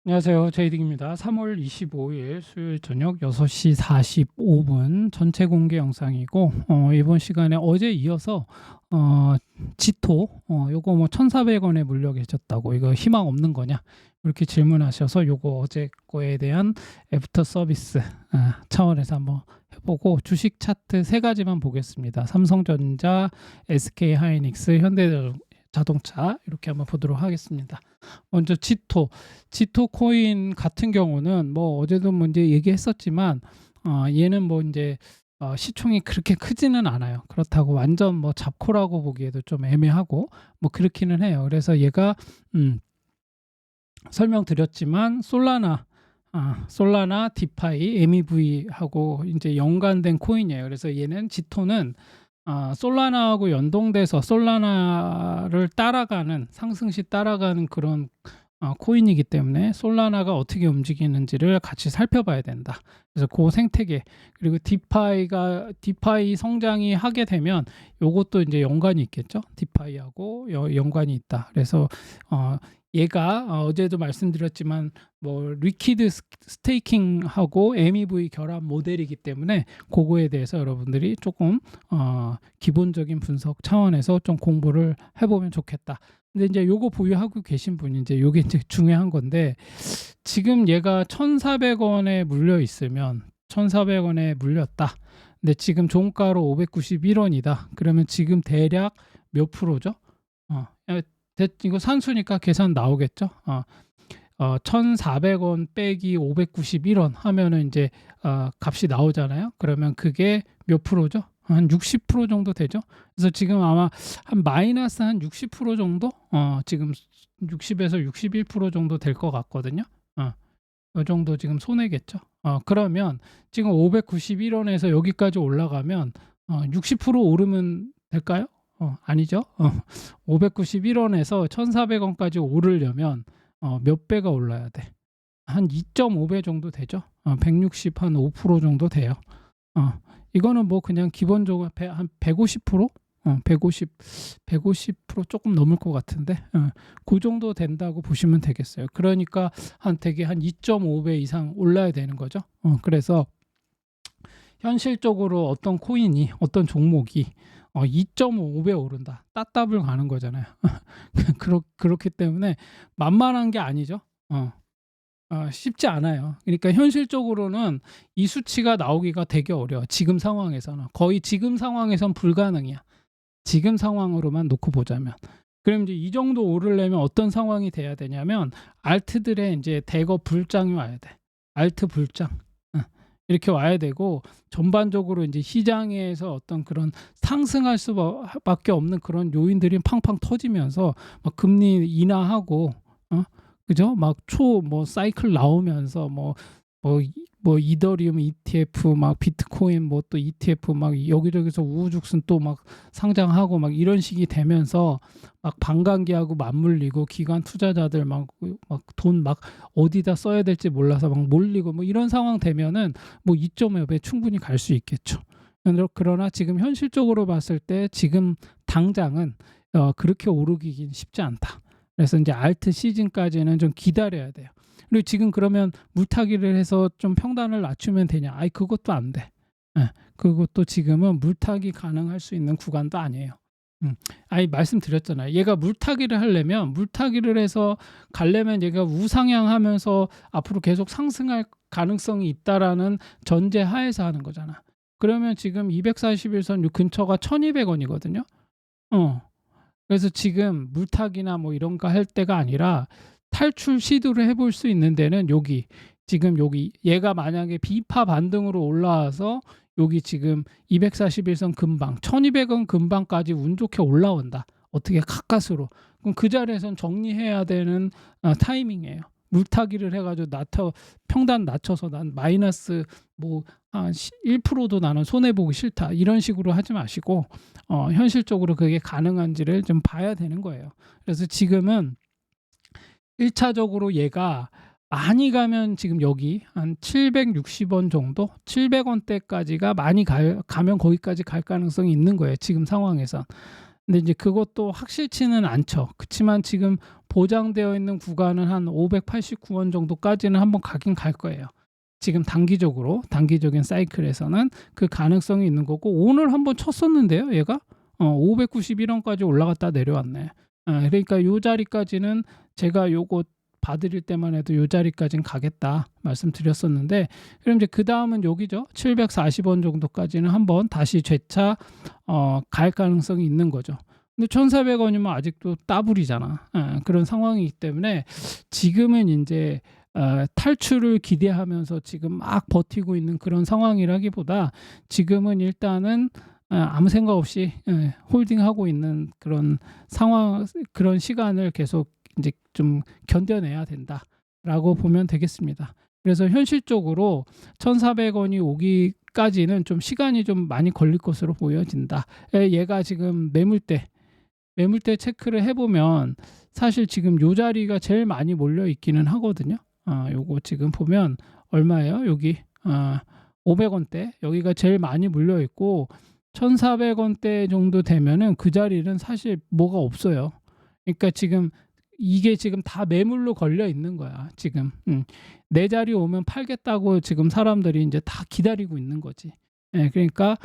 안녕하세요. 제이딩입니다. 3월 25일 수요일 저녁 6시 45분 전체 공개 영상이고, 이번 시간에 어제 이어서 어, 지토 요거 뭐 1,400원에 물려 계셨다고 이거 희망 없는 거냐 이렇게 질문하셔서 요거 어제 거에 대한 애프터 서비스 차원에서 한번 해보고, 주식 차트 세 가지만 보겠습니다. 삼성전자, SK 하이닉스, 현대자동차 이렇게 한번 보도록 하겠습니다. 먼저 지토 코인 같은 경우는 뭐 어제도 뭐 이제 얘기했었지만, 얘는 뭐 이제 시총이 그렇게 크지는 않아요. 그렇다고 완전 뭐 잡코라고 보기에도 좀 애매하고 뭐 그렇기는 해요. 그래서 얘가 설명드렸지만 솔라나, 디파이, MEV하고 이제 연관된 코인이에요. 그래서 얘는 지토는 솔라나하고 연동돼서 솔라나를 따라가는, 상승시 따라가는 그런 코인이기 때문에 솔라나가 어떻게 움직이는지를 같이 살펴봐야 된다. 그래서 그 생태계, 그리고 디파이 성장이 하게 되면 요것도 이제 연관이 있겠죠. 디파이하고 연관이 있다. 그래서 얘가 어제도 말씀드렸지만 뭐 리퀴드 스테이킹하고 MEV 결합 모델이기 때문에 그거에 대해서 여러분들이 조금 기본적인 분석 차원에서 좀 공부를 해보면 좋겠다. 근데 이제 요거 보유하고 계신 분이 이제 요게 이제 중요한 건데, 지금 얘가 1,400원에 물려 있으면 1,400원에 물렸다. 근데 지금 종가로 591원이다. 그러면 지금 대략 몇 프로죠? 이거 산수니까 계산 나오겠죠? 1,400원 빼기 591원 하면은 이제 값이 나오잖아요. 그러면 그게 몇 프로죠? 한 60% 정도 되죠. 그래서 지금 아마 한 마이너스 한 60% 정도, 지금 60에서 61% 정도 될 것 같거든요. 이 정도 지금 손해겠죠. 그러면 지금 591원에서 여기까지 올라가면 60% 오르면 될까요? 아니죠. 591원에서 1,400원까지 오르려면 몇 배가 올라야 돼? 한 2.5배 정도 되죠. 160, 한 5% 정도 돼요. 이거는 뭐 그냥 기본적으로 한 150%? 150% 조금 넘을 것 같은데, 그 정도 된다고 보시면 되겠어요. 그러니까 되게 한 2.5배 이상 올라야 되는 거죠. 그래서 현실적으로 어떤 코인이, 어떤 종목이 2.5배 오른다, 따따블 가는 거잖아요. 그렇기 때문에 만만한 게 아니죠. 쉽지 않아요. 그러니까 현실적으로는 이 수치가 나오기가 되게 어려워. 지금 상황에서는 거의, 지금 상황에선 불가능이야. 지금 상황으로만 놓고 보자면. 그럼 이제 이 정도 오르려면 어떤 상황이 돼야 되냐면, 알트들의 이제 대거 불장이 와야 돼. 알트 불장. 이렇게 와야 되고, 전반적으로 이제 시장에서 어떤 그런 상승할 수밖에 없는 그런 요인들이 팡팡 터지면서 막 금리 인하하고, 그죠? 막 뭐 사이클 나오면서 뭐 이더리움 ETF, 막 비트코인 뭐 또 ETF 막 여기저기서 우후죽순 또 막 상장하고 막 이런 식이 되면서 막 반감기하고 맞물리고, 기관 투자자들 막 돈 막 어디다 써야 될지 몰라서 막 몰리고 뭐 이런 상황 되면은 뭐 2.5배 충분히 갈 수 있겠죠. 그러나 지금 현실적으로 봤을 때 지금 당장은 그렇게 오르기긴 쉽지 않다. 그래서 이제 알트 시즌까지는 좀 기다려야 돼요. 그리고 지금 그러면 물타기를 해서 좀 평단을 낮추면 되냐? 아이, 그것도 안 돼. 그것도 지금은 물타기 가능할 수 있는 구간도 아니에요. 아이, 말씀드렸잖아요. 얘가 물타기를 하려면, 물타기를 해서 가려면 얘가 우상향하면서 앞으로 계속 상승할 가능성이 있다라는 전제 하에서 하는 거잖아. 그러면 지금 241선 근처가 1,200원이거든요. 그래서 지금 물타기나 뭐 이런 거 할 때가 아니라 탈출 시도를 해볼 수 있는 데는 지금 여기 얘가 만약에 비파 반등으로 올라와서 여기 지금 241선 근방 1200원 근방까지 운 좋게 올라온다. 어떻게 가까스로. 그럼 그 자리에선 정리해야 되는 타이밍이에요. 물타기를 해가지고 평단 낮춰서 난 마이너스 뭐 1%도 나는 손해보기 싫다, 이런 식으로 하지 마시고 현실적으로 그게 가능한지를 좀 봐야 되는 거예요. 그래서 지금은 1차적으로 얘가 많이 가면 지금 여기 한 760원 정도, 700원대까지가 많이 가면 거기까지 갈 가능성이 있는 거예요. 지금 상황에선. 근데 이제 그것도 확실치는 않죠. 그치만 지금 보장되어 있는 구간은 한 589원 정도까지는 한번 가긴 갈 거예요. 지금 단기적인 사이클에서는 그 가능성이 있는 거고, 오늘 한번 쳤었는데요, 얘가. 591원까지 올라갔다 내려왔네. 그러니까 요 자리까지는 제가 요거 봐드릴 때만 해도 요 자리까지는 가겠다 말씀드렸었는데, 그럼 이제 그 다음은 여기죠. 740원 정도까지는 한번 다시 재차 갈 가능성이 있는 거죠. 근데 1,400원이면 아직도 따블이잖아. 그런 상황이기 때문에 지금은 이제 탈출을 기대하면서 지금 막 버티고 있는 그런 상황이라기보다, 지금은 일단은 아무 생각 없이 홀딩하고 있는 그런 상황, 그런 시간을 계속 이제 좀 견뎌내야 된다라고 보면 되겠습니다. 그래서 현실적으로 1,400원이 오기까지는 좀 시간이 좀 많이 걸릴 것으로 보여진다. 얘가 지금 매물대 체크를 해보면 사실 지금 요 자리가 제일 많이 몰려 있기는 하거든요. 요거 지금 보면 얼마예요? 여기 500원대 여기가 제일 많이 물려 있고, 1,400원대 정도 되면은 그 자리는 사실 뭐가 없어요. 그러니까 지금 이게 지금 다 매물로 걸려 있는 거야. 지금 내 자리 오면 팔겠다고 지금 사람들이 이제 다 기다리고 있는 거지. 그러니까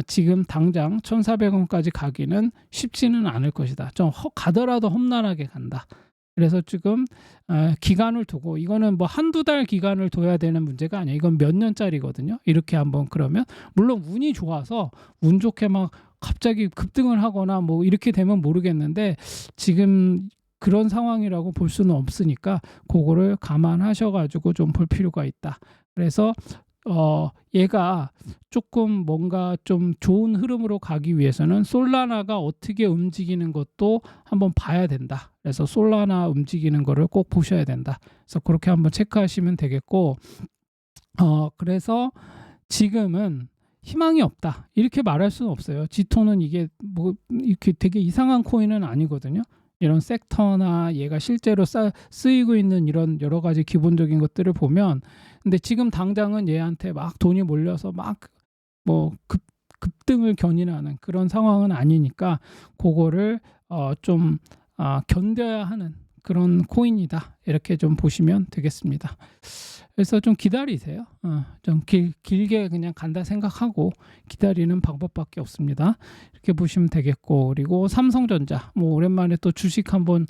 지금 당장 1,400원까지 가기는 쉽지는 않을 것이다. 좀 가더라도 험난하게 간다. 그래서 지금 기간을 두고, 이거는 뭐 한두 달 기간을 둬야 되는 문제가 아니에요. 이건 몇 년짜리거든요. 이렇게 한번, 그러면 물론 운이 좋아서 운 좋게 막 갑자기 급등을 하거나 뭐 이렇게 되면 모르겠는데, 지금 그런 상황이라고 볼 수는 없으니까 그거를 감안하셔가지고 좀 볼 필요가 있다. 그래서 얘가 조금 뭔가 좀 좋은 흐름으로 가기 위해서는 솔라나가 어떻게 움직이는 것도 한번 봐야 된다. 그래서 솔라나 움직이는 거를 꼭 보셔야 된다. 그래서 그렇게 한번 체크하시면 되겠고, 그래서 지금은 희망이 없다 이렇게 말할 수는 없어요. 지토는 이게 뭐 이렇게 되게 이상한 코인은 아니거든요. 이런 섹터나 얘가 실제로 쓰이고 있는 이런 여러 가지 기본적인 것들을 보면, 근데 지금 당장은 얘한테 막 돈이 몰려서 막 뭐 급등을 견인하는 그런 상황은 아니니까, 그거를 좀 견뎌야 하는 그런 코인이다 이렇게 좀 보시면 되겠습니다. 그래서 좀 기다리세요. 좀 길게 그냥 간다 생각하고 기다리는 방법밖에 없습니다. 이렇게 보시면 되겠고, 그리고 삼성전자, 뭐 오랜만에 또 주식 한번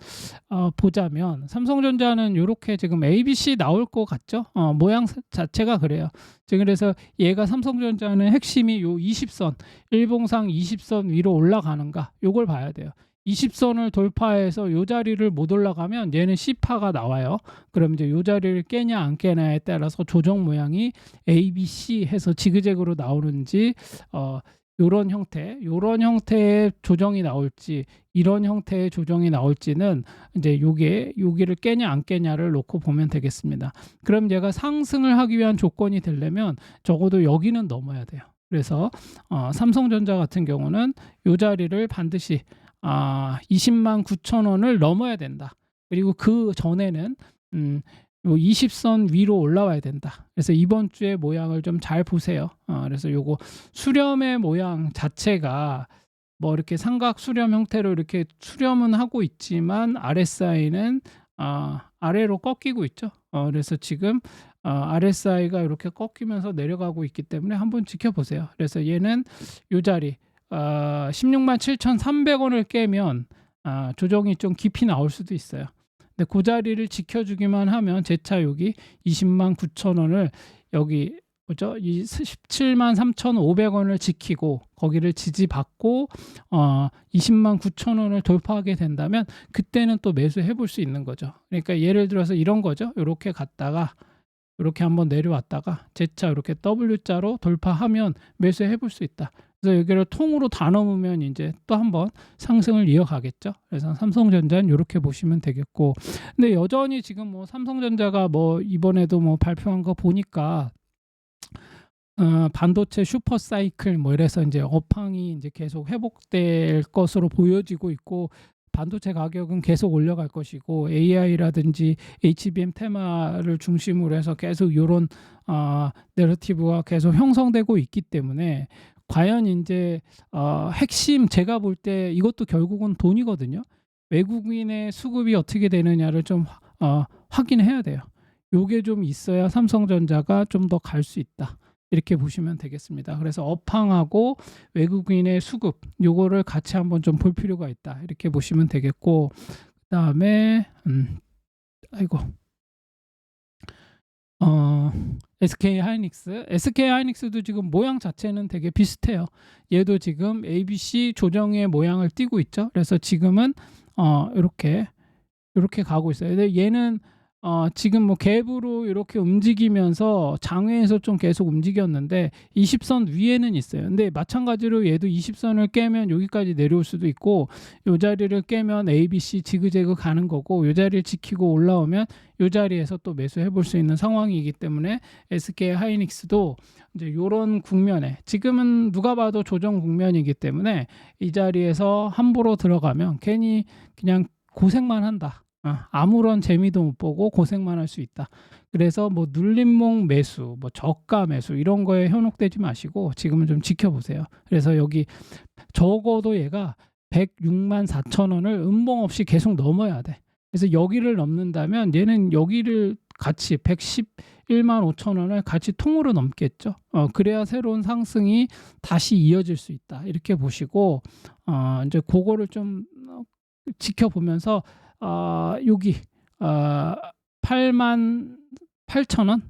보자면, 삼성전자는 이렇게 지금 ABC 나올 것 같죠? 모양 자체가 그래요. 지금 그래서 얘가, 삼성전자는 핵심이 요 20선, 일봉상 20선 위로 올라가는가, 요걸 봐야 돼요. 20선을 돌파해서 요 자리를 못 올라가면 얘는 C파가 나와요. 그럼 이제 요 자리를 깨냐 안 깨냐에 따라서 조정 모양이 A, B, C 해서 지그재그로 나오는지, 요런 형태의 조정이 나올지, 이런 형태의 조정이 나올지는 이제 여기를 깨냐 안 깨냐를 놓고 보면 되겠습니다. 그럼 얘가 상승을 하기 위한 조건이 되려면 적어도 여기는 넘어야 돼요. 그래서 삼성전자 같은 경우는 요 자리를 반드시 20만 9천 원을 넘어야 된다. 그리고 그 전에는 20선 위로 올라와야 된다. 그래서 이번 주의 모양을 좀 잘 보세요. 그래서 요거 수렴의 모양 자체가 뭐 이렇게 삼각 수렴 형태로 이렇게 수렴은 하고 있지만, RSI는 아래로 꺾이고 있죠. 그래서 지금 RSI가 이렇게 꺾이면서 내려가고 있기 때문에 한번 지켜보세요. 그래서 얘는 요 자리 16만 7,300원을 깨면 조정이 좀 깊이 나올 수도 있어요. 근데 그 자리를 지켜주기만 하면 재차 여기 20만 9천 원을 여기 뭐죠? 이 17만 3,500원을 지키고 거기를 지지받고 20만 9천 원을 돌파하게 된다면, 그때는 또 매수해 볼 수 있는 거죠. 그러니까 예를 들어서 이런 거죠. 이렇게 갔다가 이렇게 한번 내려왔다가 재차 이렇게 W자로 돌파하면 매수해 볼 수 있다. 그래서 여기를 통으로 다 넘으면 이제 또 한번 상승을 이어가겠죠. 그래서 삼성전자는 이렇게 보시면 되겠고, 근데 여전히 지금 뭐 삼성전자가 뭐 이번에도 뭐 발표한 거 보니까 반도체 슈퍼 사이클 뭐 이래서 이제 업황이 이제 계속 회복될 것으로 보여지고 있고, 반도체 가격은 계속 올라갈 것이고, AI라든지 HBM 테마를 중심으로 해서 계속 이런 내러티브가 계속 형성되고 있기 때문에, 과연 인제 핵심 제가 볼 때 이것도 결국은 돈이거든요. 외국인의 수급이 어떻게 되느냐를 좀 확인해야 돼요. 요게 좀 있어야 삼성전자가 좀 더 갈 수 있다. 이렇게 보시면 되겠습니다. 그래서 업황하고 외국인의 수급 요거를 같이 한번 좀 볼 필요가 있다. 이렇게 보시면 되겠고, 그다음에 아이고. SK하이닉스도 지금 모양 자체는 되게 비슷해요. 얘도 지금 ABC 조정의 모양을 띠고 있죠. 그래서 지금은 요렇게 가고 있어요. 근데 얘는 지금 뭐 갭으로 이렇게 움직이면서 장외에서 좀 계속 움직였는데 20선 위에는 있어요. 근데 마찬가지로 얘도 20선을 깨면 여기까지 내려올 수도 있고, 요 자리를 깨면 ABC 지그재그 가는 거고, 요 자리를 지키고 올라오면 요 자리에서 또 매수해 볼 수 있는 상황이기 때문에 SK하이닉스도 이제 요런 국면에, 지금은 누가 봐도 조정 국면이기 때문에 이 자리에서 함부로 들어가면 괜히 그냥 고생만 한다. 아무런 재미도 못 보고 고생만 할 수 있다. 그래서 뭐 눌림목 매수, 뭐 저가 매수 이런 거에 현혹되지 마시고 지금은 좀 지켜보세요. 그래서 여기 적어도 얘가 106만 4천 원을 음봉 없이 계속 넘어야 돼. 그래서 여기를 넘는다면 얘는 여기를 같이 111만 5천 원을 같이 통으로 넘겠죠. 그래야 새로운 상승이 다시 이어질 수 있다. 이렇게 보시고 이제 그거를 좀 지켜보면서 여기 8만 8천 원,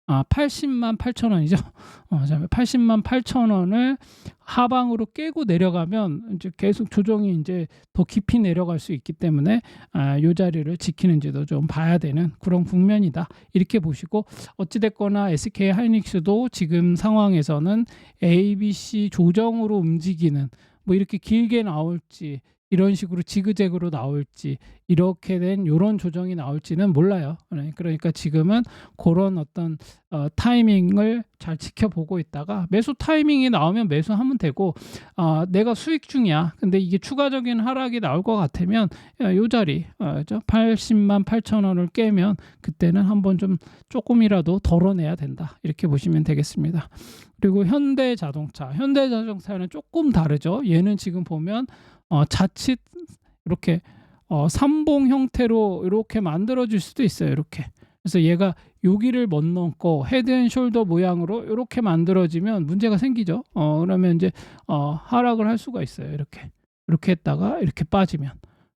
80만 8천 원이죠. 80만 8천 원을 하방으로 깨고 내려가면 이제 계속 조정이 이제 더 깊이 내려갈 수 있기 때문에 요 자리를 지키는지도 좀 봐야 되는 그런 국면이다. 이렇게 보시고, 어찌됐거나 SK하이닉스도 지금 상황에서는 ABC 조정으로 움직이는, 뭐 이렇게 길게 나올지 이런 식으로 지그재그로 나올지 이렇게 된 요런 조정이 나올지는 몰라요. 그러니까 지금은 그런 어떤 타이밍을 잘 지켜보고 있다가 매수 타이밍이 나오면 매수하면 되고, 내가 수익 중이야. 근데 이게 추가적인 하락이 나올 것 같으면 요 자리 80만 8천 원을 깨면 그때는 한번 좀 조금이라도 덜어내야 된다. 이렇게 보시면 되겠습니다. 그리고 현대자동차는 조금 다르죠. 얘는 지금 보면 자칫 이렇게 삼봉 형태로 이렇게 만들어질 수도 있어요. 이렇게. 그래서 얘가 여기를 못 넘고 헤드앤숄더 모양으로 이렇게 만들어지면 문제가 생기죠. 그러면 이제 하락을 할 수가 있어요. 이렇게 했다가 이렇게 빠지면,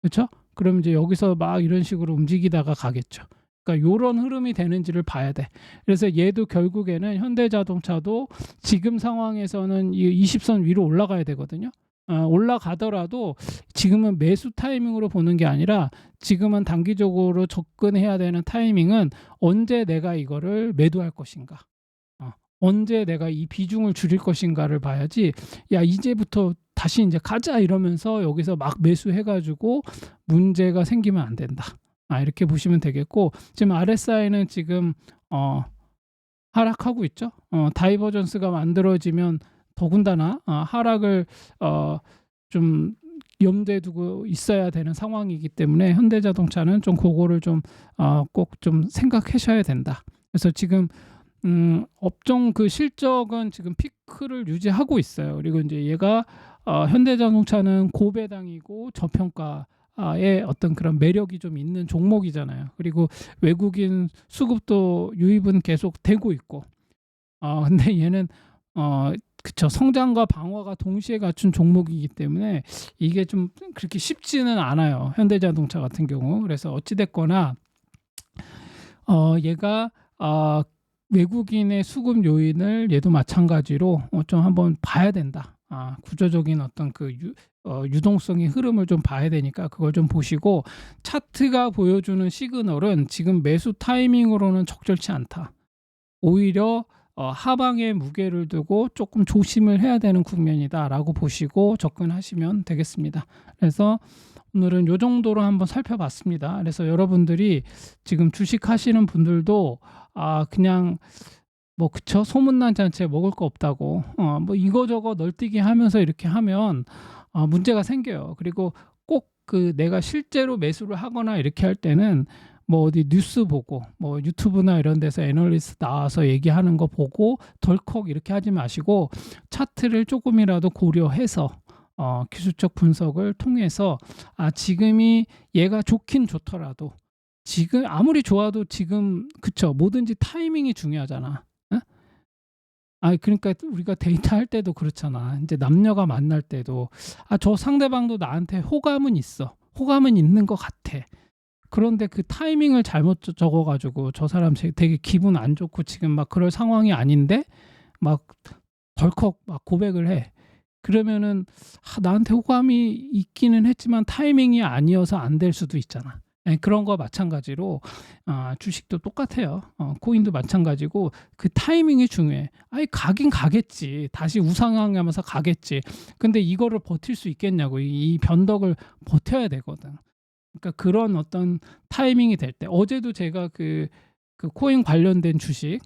그렇죠? 그럼 이제 여기서 막 이런 식으로 움직이다가 가겠죠. 그러니까 이런 흐름이 되는지를 봐야 돼. 그래서 얘도 결국에는 현대자동차도 지금 상황에서는 이 20선 위로 올라가야 되거든요. 올라가더라도 지금은 매수 타이밍으로 보는 게 아니라 지금은 단기적으로 접근해야 되는 타이밍은 언제 내가 이거를 매도할 것인가, 언제 내가 이 비중을 줄일 것인가를 봐야지, 야 이제부터 다시 이제 가자 이러면서 여기서 막 매수해가지고 문제가 생기면 안 된다. 이렇게 보시면 되겠고, 지금 RSI는 지금 하락하고 있죠. 다이버전스가 만들어지면 더군다나 하락을 좀 염두에 두고 있어야 되는 상황이기 때문에 현대자동차는 좀 그거를 좀 꼭 좀 생각하셔야 된다. 그래서 지금 업종 그 실적은 지금 피크를 유지하고 있어요. 그리고 이제 얘가 현대자동차는 고배당이고 저평가의 어떤 그런 매력이 좀 있는 종목이잖아요. 그리고 외국인 수급도 유입은 계속 되고 있고, 근데 얘는 그쵸, 성장과 방어가 동시에 갖춘 종목이기 때문에 이게 좀 그렇게 쉽지는 않아요. 현대자동차 같은 경우. 그래서 어찌됐거나 얘가 외국인의 수급 요인을 얘도 마찬가지로 좀 한번 봐야 된다. 구조적인 어떤 그 유동성의 흐름을 좀 봐야 되니까 그걸 좀 보시고, 차트가 보여주는 시그널은 지금 매수 타이밍으로는 적절치 않다. 오히려 하방에 무게를 두고 조금 조심을 해야 되는 국면이다라고 보시고 접근하시면 되겠습니다. 그래서 오늘은 이 정도로 한번 살펴봤습니다. 그래서 여러분들이 지금 주식 하시는 분들도 그냥 뭐 그쵸, 소문난 잔치에 먹을 거 없다고 뭐 이거저거 널뛰기 하면서 이렇게 하면 문제가 생겨요. 그리고 꼭 그 내가 실제로 매수를 하거나 이렇게 할 때는 뭐 어디 뉴스 보고 뭐 유튜브나 이런 데서 애널리스트 나와서 얘기하는 거 보고 덜컥 이렇게 하지 마시고 차트를 조금이라도 고려해서 기술적 분석을 통해서 지금이 얘가 좋긴 좋더라도 지금 아무리 좋아도 지금 그쵸. 뭐든지 타이밍이 중요하잖아. 응? 그러니까 우리가 데이트할 때도 그렇잖아. 이제 남녀가 만날 때도 저 상대방도 나한테 호감은 있어. 호감은 있는 것 같아. 그런데 그 타이밍을 잘못 적어 가지고 저 사람 되게 기분 안 좋고 지금 막 그럴 상황이 아닌데 막 덜컥 막 고백을 해. 그러면은 나한테 호감이 있기는 했지만 타이밍이 아니어서 안 될 수도 있잖아. 그런 거와 마찬가지로 주식도 똑같아요. 코인도 마찬가지고 그 타이밍이 중요해. 가긴 가겠지. 다시 우상향하면서 가겠지. 근데 이거를 버틸 수 있겠냐고. 이 변덕을 버텨야 되거든. 그러니까 그런 어떤 타이밍이 될 때 어제도 제가 그 코인 관련된 주식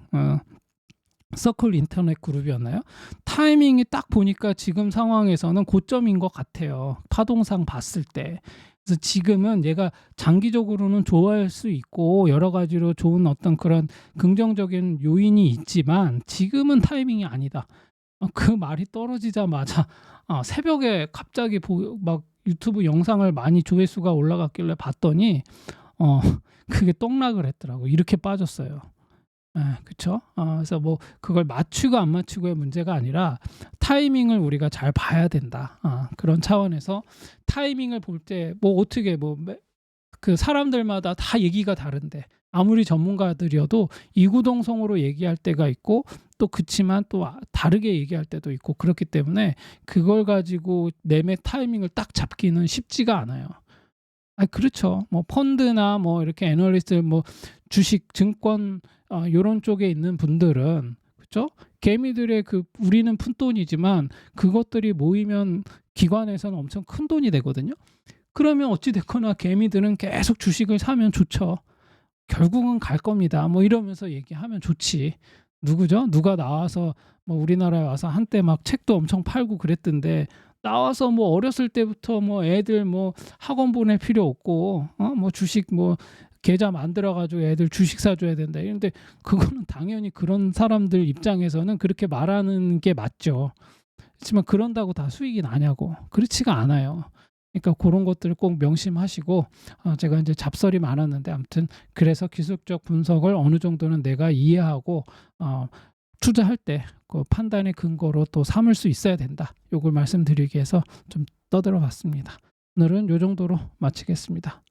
서클 인터넷 그룹이었나요? 타이밍이 딱 보니까 지금 상황에서는 고점인 것 같아요. 파동상 봤을 때. 그래서 지금은 얘가 장기적으로는 좋아할 수 있고 여러 가지로 좋은 어떤 그런 긍정적인 요인이 있지만 지금은 타이밍이 아니다. 그 말이 떨어지자마자 새벽에 갑자기 막 유튜브 영상을 많이 조회수가 올라갔길래 봤더니 그게 떡락을 했더라고. 이렇게 빠졌어요. 그쵸? 그래서 뭐 그걸 맞추고 안 맞추고의 문제가 아니라 타이밍을 우리가 잘 봐야 된다. 그런 차원에서 타이밍을 볼 때 뭐 어떻게 그 사람들마다 다 얘기가 다른데 아무리 전문가들이어도 이구동성으로 얘기할 때가 있고 또 그치만 또 다르게 얘기할 때도 있고 그렇기 때문에 그걸 가지고 매매 타이밍을 딱 잡기는 쉽지가 않아요. 그렇죠. 뭐 펀드나 뭐 이렇게 애널리스트 뭐 주식, 증권 요런 쪽에 있는 분들은 그죠? 개미들의 우리는 푼돈이지만 그것들이 모이면 기관에서는 엄청 큰 돈이 되거든요. 그러면 어찌 됐거나 개미들은 계속 주식을 사면 좋죠. 결국은 갈 겁니다. 뭐 이러면서 얘기하면 좋지. 누구죠? 누가 나와서 뭐 우리나라에 와서 한때 막 책도 엄청 팔고 그랬던데 나와서 뭐 어렸을 때부터 뭐 애들 뭐 학원 보낼 필요 없고 뭐 주식 뭐 계좌 만들어 가지고 애들 주식 사줘야 된다. 이런데 그거는 당연히 그런 사람들 입장에서는 그렇게 말하는 게 맞죠. 그렇지만 그런다고 다 수익이 나냐고. 그렇지가 않아요. 그러니까 그런 것들을 꼭 명심하시고 제가 이제 잡설이 많았는데 아무튼 그래서 기술적 분석을 어느 정도는 내가 이해하고 투자할 때 그 판단의 근거로 또 삼을 수 있어야 된다. 요걸 말씀드리기 위해서 좀 떠들어 봤습니다. 오늘은 요 정도로 마치겠습니다.